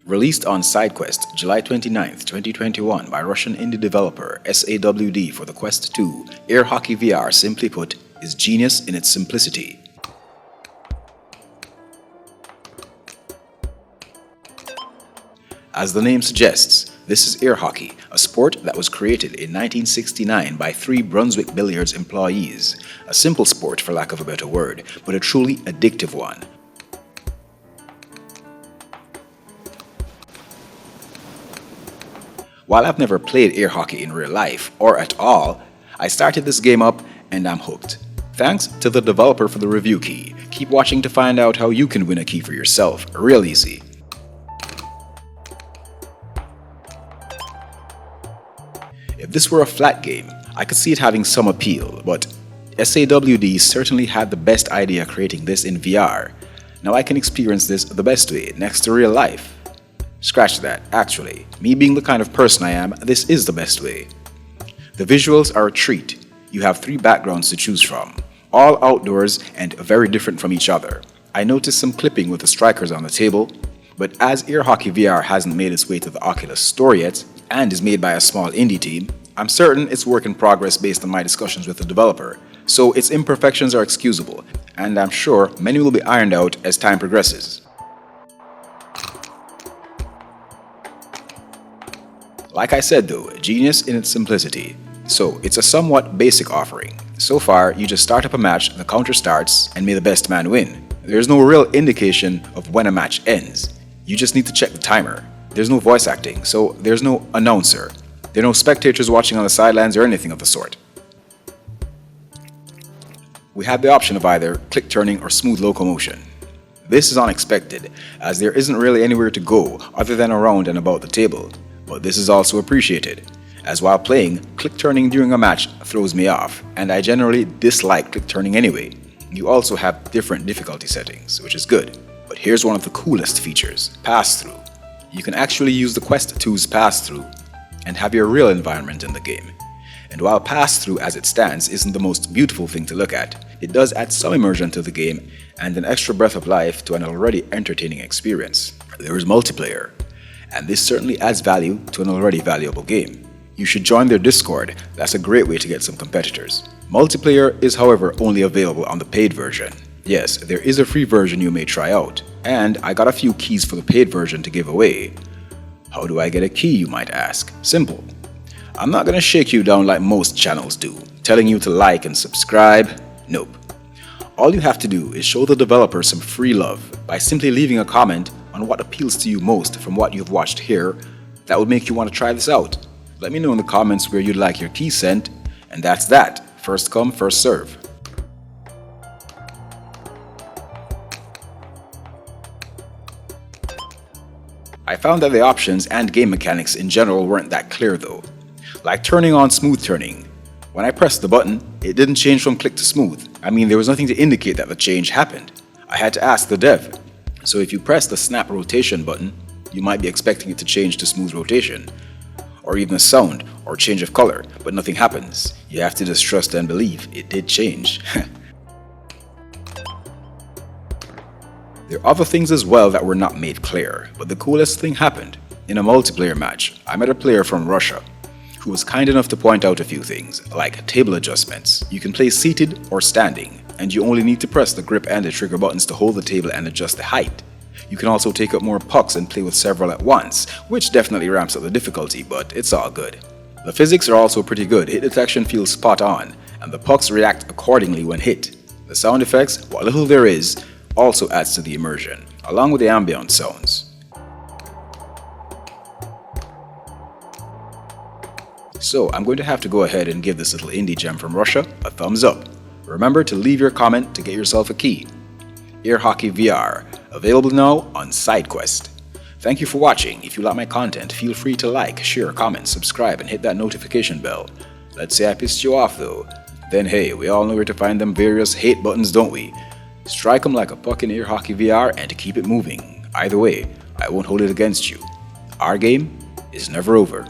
Released on SideQuest July 29, 2021 by Russian indie developer SAWD for the Quest 2, Air Hockey VR, simply put, is genius in its simplicity. As the name suggests, this is air hockey, a sport that was created in 1969 by 3 Brunswick Billiards employees. A simple sport, for lack of a better word, but a truly addictive one. While I've never played air hockey in real life, or at all, I started this game up and I'm hooked. Thanks to the developer for the review key. Keep watching to find out how you can win a key for yourself, real easy. If this were a flat game, I could see it having some appeal, but SAWD certainly had the best idea creating this in VR. Now I can experience this the best way, next to real life. Scratch that, actually. Me being the kind of person I am, this is the best way. The visuals are a treat. You have 3 backgrounds to choose from, all outdoors and very different from each other. I noticed some clipping with the strikers on the table, but as Air Hockey VR hasn't made its way to the Oculus store yet, and is made by a small indie team, I'm certain it's work in progress based on my discussions with the developer, so its imperfections are excusable, and I'm sure many will be ironed out as time progresses. Like I said though, genius in its simplicity. So it's a somewhat basic offering. So far, you just start up a match, the counter starts, and may the best man win. There's no real indication of when a match ends. You just need to check the timer. There's no voice acting, so there's no announcer. There are no spectators watching on the sidelines or anything of the sort. We have the option of either click turning or smooth locomotion. This is unexpected, as there isn't really anywhere to go other than around and about the table. But this is also appreciated, as while playing, click turning during a match throws me off, and I generally dislike click turning anyway. You also have different difficulty settings, which is good. But here's one of the coolest features, pass-through. You can actually use the Quest 2's pass-through and have your real environment in the game. And while pass-through as it stands isn't the most beautiful thing to look at, it does add some immersion to the game and an extra breath of life to an already entertaining experience. There is multiplayer, and this certainly adds value to an already valuable game. You should join their Discord, that's a great way to get some competitors. Multiplayer is however only available on the paid version. Yes, there is a free version you may try out, and I got a few keys for the paid version to give away. How do I get a key, you might ask? Simple. I'm not gonna shake you down like most channels do, telling you to like and subscribe. Nope. All you have to do is show the developer some free love by simply leaving a comment on what appeals to you most from what you've watched here that would make you want to try this out. Let me know in the comments where you'd like your key sent, and that's that. First come, first serve. I found that the options and game mechanics in general weren't that clear though. Like turning on smooth turning. When I pressed the button, it didn't change from click to smooth. I mean, there was nothing to indicate that the change happened. I had to ask the dev. So if you press the snap rotation button, you might be expecting it to change to smooth rotation, or even a sound or change of color, but nothing happens. You have to just trust and believe it did change. There are other things as well that were not made clear, but the coolest thing happened. In a multiplayer match, I met a player from Russia who was kind enough to point out a few things, like table adjustments. You can play seated or standing, and you only need to press the grip and the trigger buttons to hold the table and adjust the height. You can also take up more pucks and play with several at once, which definitely ramps up the difficulty, but it's all good. The physics are also pretty good. Hit detection feels spot on, and the pucks react accordingly when hit. The sound effects, what little there is, also adds to the immersion, along with the ambient sounds. So I'm going to have to go ahead and give this little indie gem from Russia a thumbs up. Remember to leave your comment to get yourself a key. Air Hockey VR, available now on SideQuest. Thank you for watching. If you like my content, feel free to like, share, comment, subscribe, and hit that notification bell. Let's say I pissed you off though. Then hey, we all know where to find them various hate buttons, don't we? Strike them like a puck in Air Hockey VR and keep it moving. Either way, I won't hold it against you. Our game is never over.